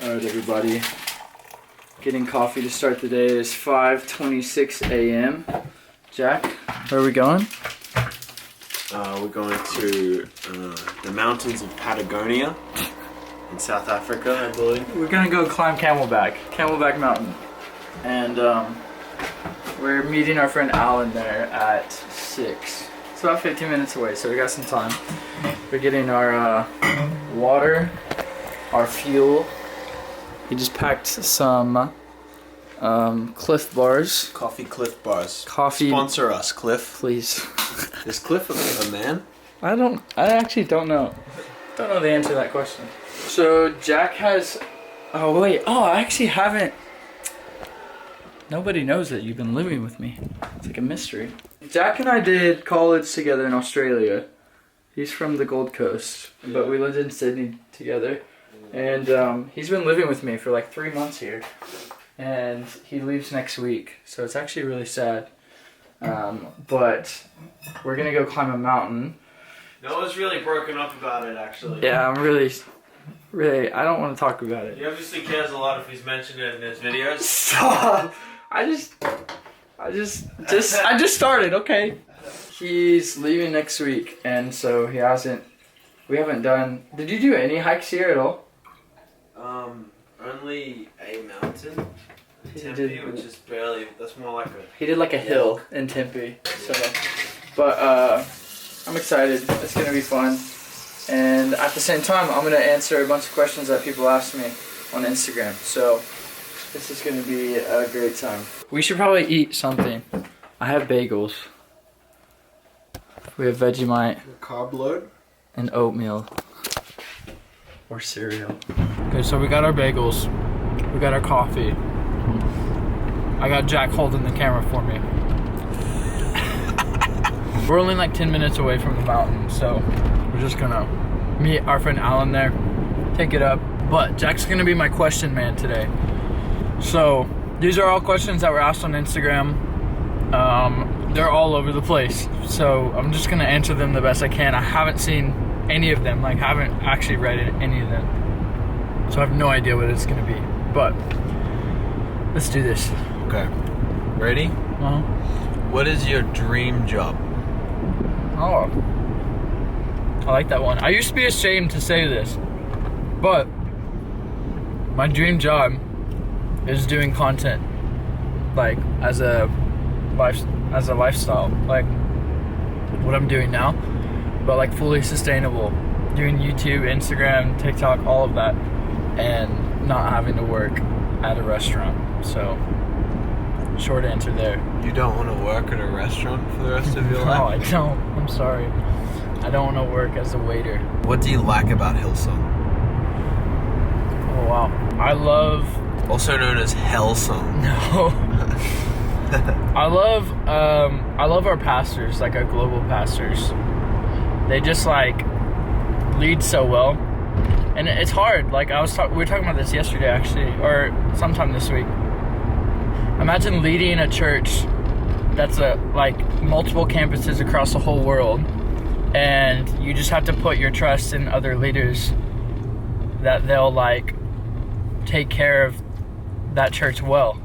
Alright everybody, getting coffee to start the day. Is 5:26 a.m. Jack, where are we going? We're going to the mountains of Patagonia in South Africa, I believe. We're gonna go climb Camelback Mountain. And we're meeting our friend Alan there at 6. It's about 15 minutes away, so we got some time. We're getting our water, our fuel. He just packed some Cliff bars. Coffee Cliff bars. Coffee. Sponsor us, Cliff. Please. Is Cliff a man? I actually don't know. Don't know the answer to that question. So Jack has, I actually haven't. Nobody knows that you've been living with me. It's like a mystery. Jack and I did college together in Australia. He's from the Gold Coast, but we lived in Sydney together. And he's been living with me for like 3 months here. And he leaves next week, so it's actually really sad. But we're gonna go climb a mountain. Noah's really broken up about it, actually. Yeah, I'm really, I don't want to talk about it. He obviously cares a lot if he's mentioned it in his videos. Stop! I just started, okay? He's leaving next week, and so we haven't done, did you do any hikes here at all? Only a mountain. Tempe, which is barely, that's more like a... He did like a hill in Tempe, so, but I'm excited, it's gonna be fun, and at the same time, I'm gonna answer a bunch of questions that people ask me on Instagram, so this is gonna be a great time. We should probably eat something. I have bagels. We have Vegemite. Carb load? And oatmeal. Or cereal. Okay, so we got our bagels. We got our coffee. I got Jack holding the camera for me. We're only like 10 minutes away from the mountain, so we're just gonna meet our friend Alan there, take it up. But Jack's gonna be my question man today. So these are all questions that were asked on Instagram. They're all over the place, so I'm just gonna answer them the best I can. I haven't seen any of them, like haven't actually read any of them, so I have no idea what it's gonna be, but let's do this. Okay, ready? Uh-huh. What is your dream job? Oh, I like that one. I used to be ashamed to say this, but my dream job is doing content, like as a lifestyle, like what I'm doing now, but like fully sustainable, doing YouTube, Instagram, TikTok, all of that, and not having to work at a restaurant. So short answer there. You don't want to work at a restaurant for the rest of your life? No, I don't. I'm sorry. I don't want to work as a waiter. What do you like about Hillsong? Oh wow. I love... Also known as Hellsong. No. I love our pastors, like our global pastors. They just like lead so well, and it's hard. Like we were talking about this yesterday, actually, or sometime this week. Imagine leading a church that's like multiple campuses across the whole world, and you just have to put your trust in other leaders that they'll like take care of that church well.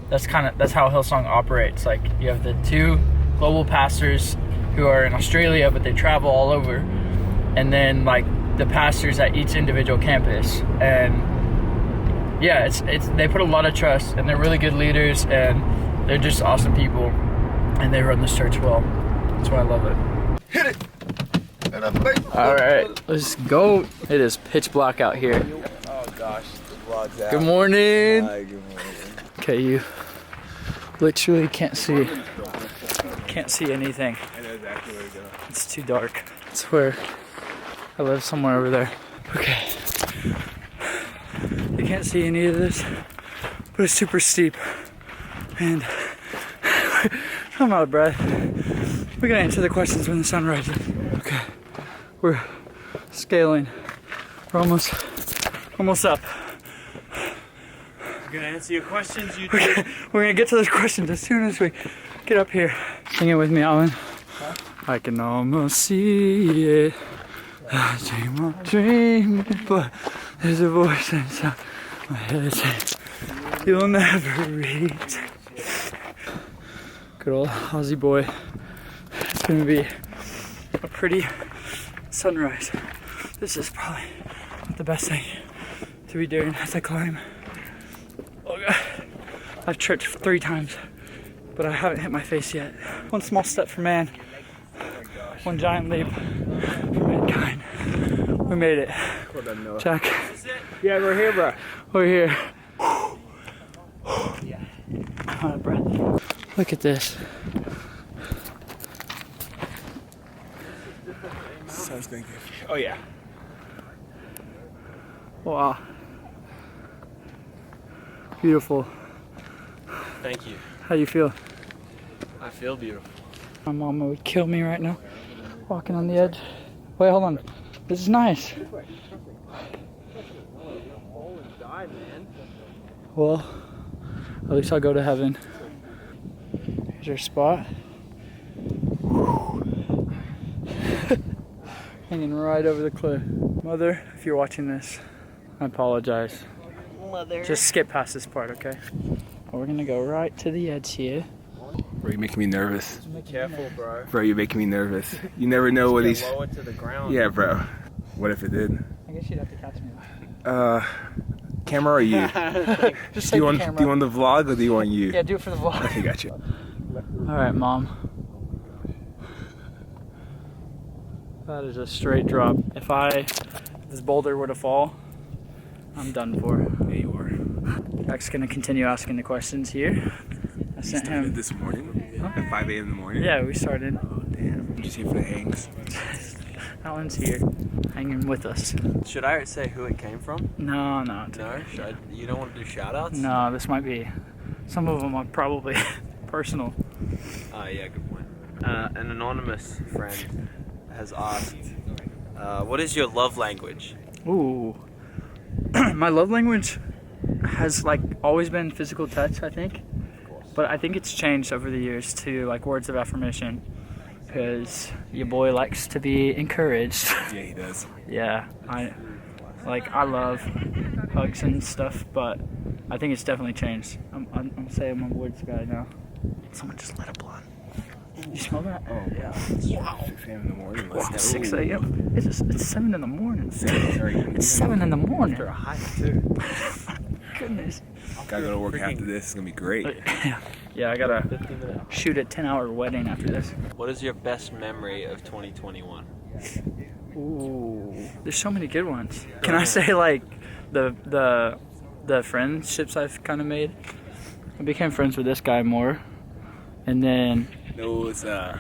That's how Hillsong operates. Like you have the 2 global pastors who are in Australia, but they travel all over, and then like the pastors at each individual campus. And yeah, it's they put a lot of trust, and they're really good leaders, and they're just awesome people, and they run this church well. That's why I love it. Hit it! All right, let's go. It is pitch black out here. Oh gosh, the vlog's out. Good morning. Hi, good morning. Okay, you literally can't see anything. I know exactly where to go. It's too dark. It's where I live, somewhere over there. Okay. You can't see any of this, but it's super steep. And I'm out of breath. We gotta answer the questions when the sun rises. Okay. We're scaling. We're almost up. I'm gonna answer your questions, you We're gonna get to those questions as soon as we get up here. Sing it with me, Alan. Huh? I can almost see it. I dream, but There's a voice inside my head saying, you'll never reach. Good old Aussie boy. It's gonna be a pretty sunrise. This is probably the best thing to be doing as I climb. Oh God. I've tripped 3 times, but I haven't hit my face yet. One small step for man, one giant leap for mankind. We made it. Well done, Noah. Jack. Yeah, we're here, bro. We're here. Out of breath. Look at this. Sounds good. Oh yeah. Wow. Beautiful. Thank you. How do you feel? I feel beautiful. My mama would kill me right now. Walking on the edge. Wait, hold on. This is nice. Well, at least I'll go to heaven. Here's our spot. Hanging right over the cliff. Mother, if you're watching this, I apologize. Mother. Just skip past this part, okay? We're gonna go right to the edge here. Bro, you're making me nervous. Be careful, bro. Bro, you're making me nervous. You never know what these. Lower to the ground. Yeah, bro. What if it did? I guess you'd have to catch me. Camera or you? Just Do you take want the camera. do you want the vlog or do you want you? Yeah, do it for the vlog. Okay, got you. Alright, Mom. That is a straight drop. If this boulder were to fall, I'm done for. There you are. Jack's gonna continue asking the questions here. I sent Started him. this morning at 5 a.m. in the morning. Yeah, we started. Oh damn! Just here for the hangs. Alan's here, hanging with us. Should I say who it came from? No. No? You don't want to do shout outs? No, this might be. Some of them are probably personal. Yeah, good point. An anonymous friend has asked, what is your love language? Ooh. My love language has always been physical touch, I think. But I think it's changed over the years to words of affirmation. Because your boy likes to be encouraged. Yeah, he does. Yeah, I love hugs and stuff, but I think it's definitely changed. I'm saying I'm a woods guy now. Someone just lit a blunt. You smell that? Oh yeah. Wow. 6 a.m. in the morning. Wow, Let's go. 6 a.m. It's 7 in the morning. Sorry. It's 7 in the morning. After a hike, too. Goodness. Gotta go to work after this. It's gonna be great. Yeah, I gotta shoot a 10-hour wedding after this. What is your best memory of 2021? Ooh, there's so many good ones. Can I say the friendships I've kind of made? I became friends with this guy more, and then No, it was not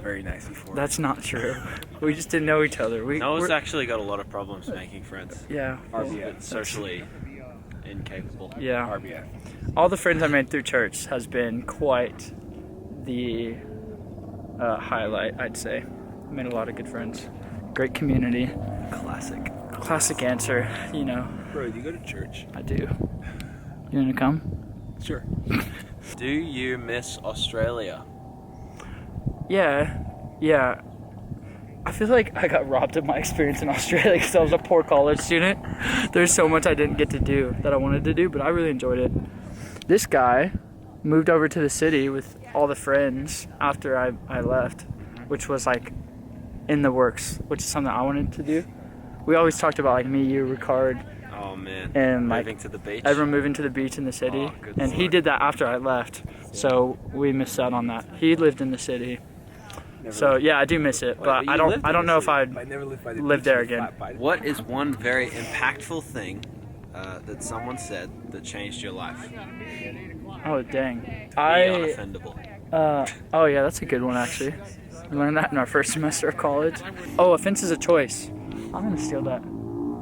very nice before. that's not true. We just didn't know each other. Noah's we're- actually got a lot of problems making friends. yeah, well, RBF. Socially incapable. yeah. RBF. All the friends I made through church has been quite the highlight, I'd say. I made a lot of good friends. Great community. Classic answer, you know. Bro, do you go to church? I do. You wanna come? Sure. Do you miss Australia? Yeah. I feel like I got robbed of my experience in Australia because I was a poor college student. There's so much I didn't get to do that I wanted to do, but I really enjoyed it. This guy moved over to the city with all the friends after I left, which was in the works, which is something I wanted to do. We always talked about me, you, Ricard, Oh man. and Moving to the beach. everyone moving to the beach in the city. Oh, good And he lord. did that after I left, so we missed out on that. He lived in the city. So yeah, I do miss it, but you I lived don't in know the if I'd I never lived by the live beach there with again. flat body. What is one very impactful thing that someone said that changed your life? Oh dang. Be I unoffendable. oh yeah, that's a good one actually. We learned that in our first semester of college. Oh, offense is a choice. I'm gonna steal that.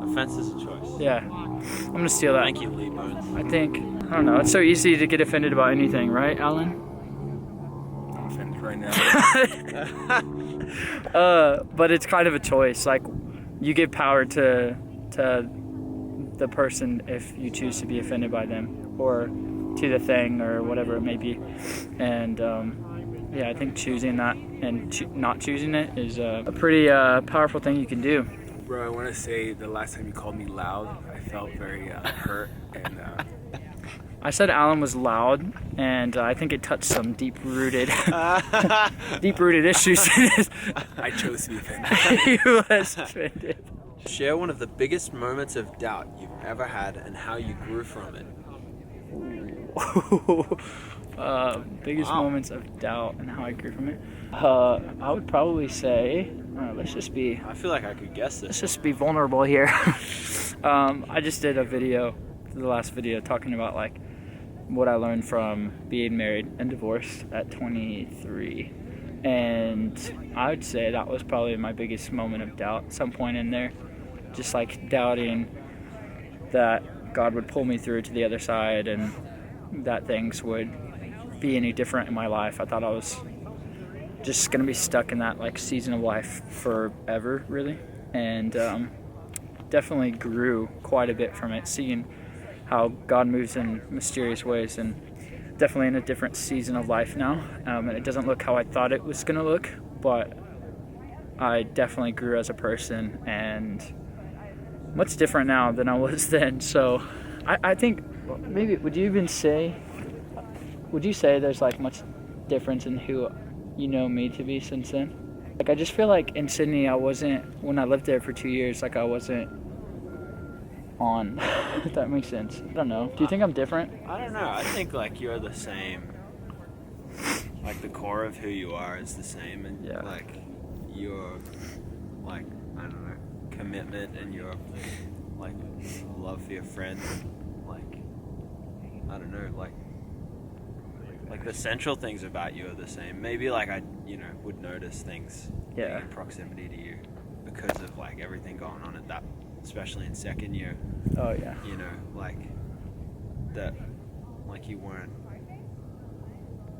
Offense is a choice. Yeah, I'm gonna steal that. Thank you, Lee Bones. I don't know. It's so easy to get offended about anything, right, Alan? I'm offended right now. But it's kind of a choice. You give power to the person if you choose to be offended by them, or to the thing, or whatever it may be. And yeah, I think choosing that and not choosing it is a pretty powerful thing you can do. Bro, I want to say the last time you called me loud, I felt very hurt and I said Alan was loud, and I think it touched some deep-rooted issues in his. I chose to be offended. He was offended. Share one of the biggest moments of doubt you've ever had and how you grew from it. Biggest moments of doubt and how I grew from it. I would probably say, let's just be I feel like I could guess let's this. just be vulnerable here. I just did a video, the last video, talking about like what I learned from being married and divorced at 23, and I would say that was probably my biggest moment of doubt. At some point in there, just like doubting that God would pull me through to the other side and that things would be any different in my life. I thought I was just gonna be stuck in that like season of life forever, really, and definitely grew quite a bit from it, seeing how God moves in mysterious ways, and definitely in a different season of life now. And it doesn't look how I thought it was gonna look, but I definitely grew as a person and much different now than I was then. So I think maybe would you say there's like much difference in who you know me to be since then? Like I just feel like in Sydney when I lived there for 2 years, like I wasn't on, if that makes sense. I don't know. Do you think I'm different? I don't know. I think like you're the same. Like the core of who you are is the same, and Yeah. like your like I don't know commitment and your like love for your friends, like I don't know like the central things about you are the same. Maybe like I would notice things being in proximity to you because of like everything going on at that, especially in second year. Oh yeah. Like that, like you weren't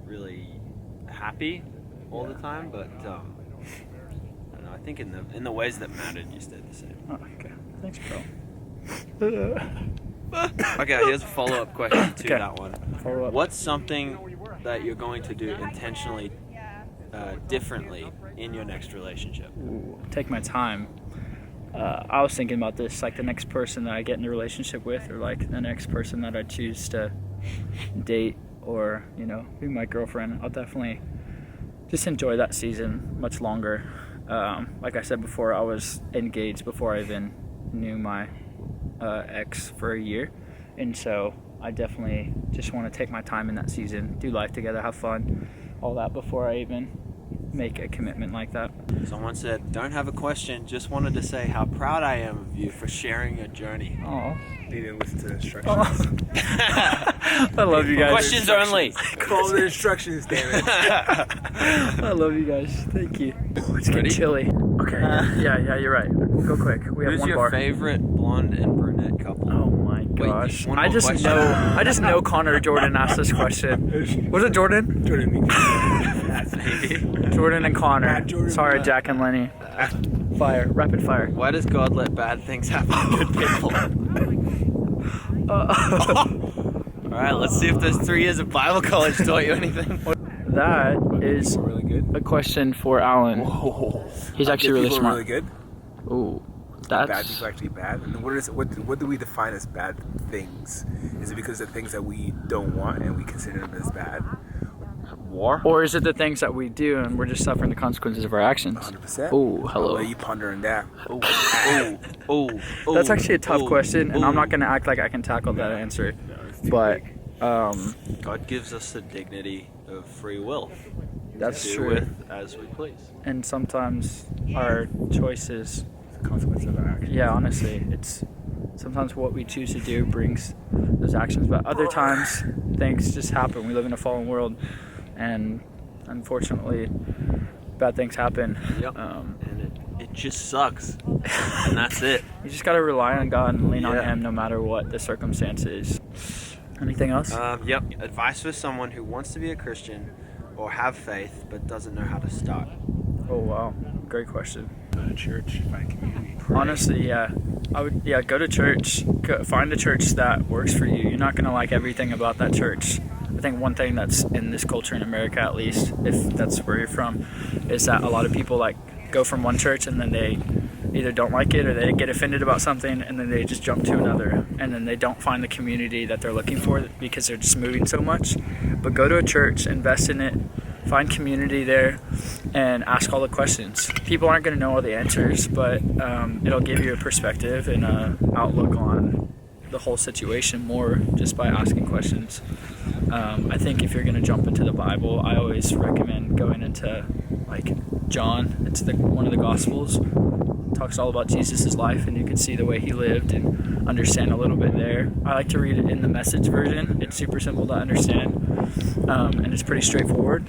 really happy all the time, but I don't know. I think in the ways that mattered, you stayed the same. Oh, okay. Thanks, bro. Okay, here's a follow-up question to that one. Follow up. What's something that you're going to do intentionally differently in your next relationship? Ooh, take my time. I was thinking about this, like the next person that I get in a relationship with, or like the next person that I choose to date or, be my girlfriend. I'll definitely just enjoy that season much longer. Like I said before, I was engaged before I even knew my ex for a year. And so I definitely just want to take my time in that season, do life together, have fun, all that before I even make a commitment like that. Someone said, don't have a question, just wanted to say how proud I am of you for sharing your journey. Oh, They didn't listen to the instructions. I love you guys. Questions only. Follow the instructions, damn it. I love you guys. Thank you. Oh, it's getting Ready? chilly. Okay. Yeah, you're right. Go quick. We have Who's one your bar. favorite blonde and brunette couple? Oh my Wait, gosh. one I more just question. I just know Connor Jordan asked this question. Was it Jordan? Jordan me. Jordan and Connor. Jordan. Sorry, Jack and Lenny. Fire. Rapid fire. Why does God let bad things happen to good people? Alright, let's see if those 3 years of Bible college taught you anything. That is Really good. a question for Alan. He's actually really People are smart. really good. Ooh, Bad that's people are actually bad. And what do we define as bad things? Is it because the things that we don't want and we consider them as bad? War? or is it the things that we do and we're just suffering the consequences of our actions? 100%. Ooh, hello. I'll let you ponder on that. That's actually a tough question, and I'm not going to act like I can tackle that answer. But God gives us the dignity of free will. that's Do true. with as we please. And sometimes our choices, The consequence of our actions. yeah, honestly, it's sometimes what we choose to do brings those actions. But other times, things just happen. We live in a fallen world, and unfortunately, bad things happen. Yep. And it just sucks. And that's it. You just gotta rely on God and lean on Yeah. Him no matter what the circumstances. Anything else? Yep. Advice for someone who wants to be a Christian or have faith but doesn't know how to start. Oh wow, great question. Go to church, find community. Honestly, yeah, I would. Yeah, go to church. Find a church that works for you. You're not gonna like everything about that church. I think one thing that's in this culture in America, at least, if that's where you're from, is that a lot of people like go from one church and then they either don't like it or they get offended about something and then they just jump to another, and then they don't find the community that they're looking for because they're just moving so much. But go to a church, invest in it, find community there, and ask all the questions. People aren't going to know all the answers, but it'll give you a perspective and an outlook on the whole situation more just by asking questions. I think if you're going to jump into the Bible, I always recommend going into like John. It's one of the Gospels. It talks all about Jesus' life, and you can see the way he lived and understand a little bit there. I like to read it in the Message version. It's super simple to understand, and it's pretty straightforward.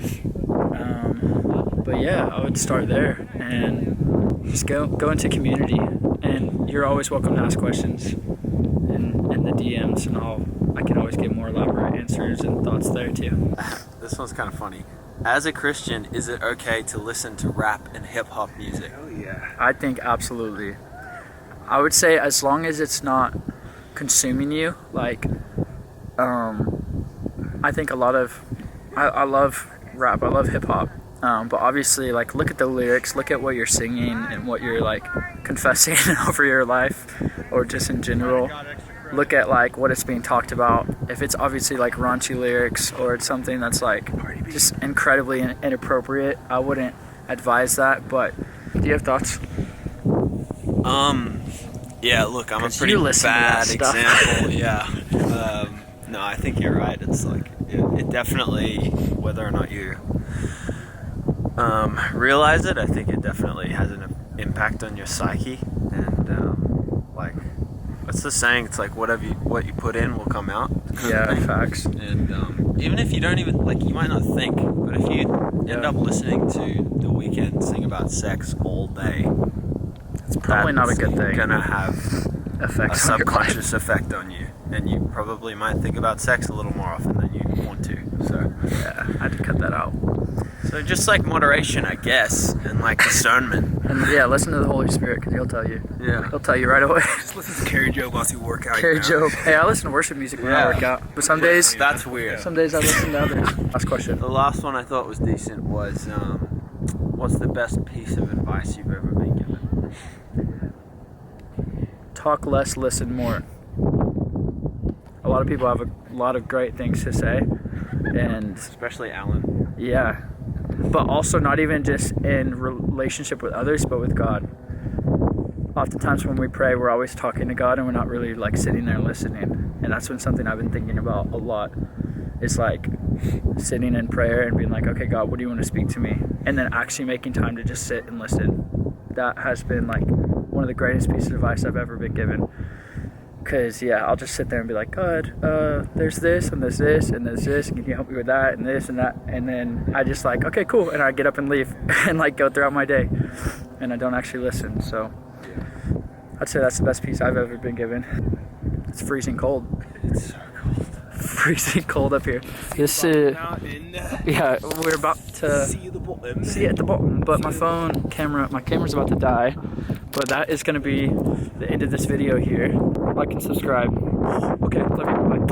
But yeah, I would start there and just go into community, and you're always welcome to ask questions in the DMs, and I can always get more elaborate answers and thoughts there too. This one's kind of funny. As a Christian, is it okay to listen to rap and hip hop music? Oh yeah. I think absolutely. I would say as long as it's not consuming you, like, I think I love rap, I love hip hop, but obviously, like, look at the lyrics, look at what you're singing and what you're, like, confessing over your life, or just in general. Look at, like, what it's being talked about. If it's obviously, like, raunchy lyrics, or it's something that's, like, just incredibly inappropriate, I wouldn't advise that. But do you have thoughts? Yeah, look, I'm a 'Cause pretty you listen to that bad stuff. example. Yeah. No, I think you're right. It's like, it definitely, whether or not you realize it, I think it definitely has an impact on your psyche. And, like, what's the saying? It's like, what you put in will come out. Yeah, facts. And even if you don't even, like, you might not think, but if you end up listening to The Weeknd sing about sex all day, It's probably not a good thing. Gonna have a Effects on your life. subconscious effect on you, and you probably might think about sex a little more often than you want to. So Yeah, I had to cut that out. so just like moderation, I guess, and like discernment. And yeah, listen to the Holy Spirit, because he'll tell you. Yeah. He'll tell you right away. Just listen to Carrie Joe whilst you work out. Carrie you know? Joe. Hey, I listen to worship music when I Yeah. work out. But some days That's weird. I listen to others. Last question. The last one I thought was decent was, what's the best piece of advice you've ever been given? Talk less, listen more. A lot of people have a lot of great things to say, and Especially Alan. yeah, but also not even just in relationship with others, but with God. Oftentimes when we pray, we're always talking to God, and we're not really like sitting there listening. And that's been something I've been thinking about a lot. It's like sitting in prayer and being like, okay, God, what do you want to speak to me? And then actually making time to just sit and listen. That has been like one of the greatest pieces of advice I've ever been given. Because, yeah, I'll just sit there and be like, God, there's this, and there's this, and there's this, and can you help me with that, and this, and that? And then I just like, okay, cool. And I get up and leave and like go throughout my day. And I don't actually listen. So I'd say that's the best piece I've ever been given. It's freezing cold. It's so cold. Freezing cold up here. This is, yeah, we're about to See the bottom. see at the bottom, but my camera's about to die. But that is going to be the end of this video here. Like and subscribe. Okay, love you. Bye.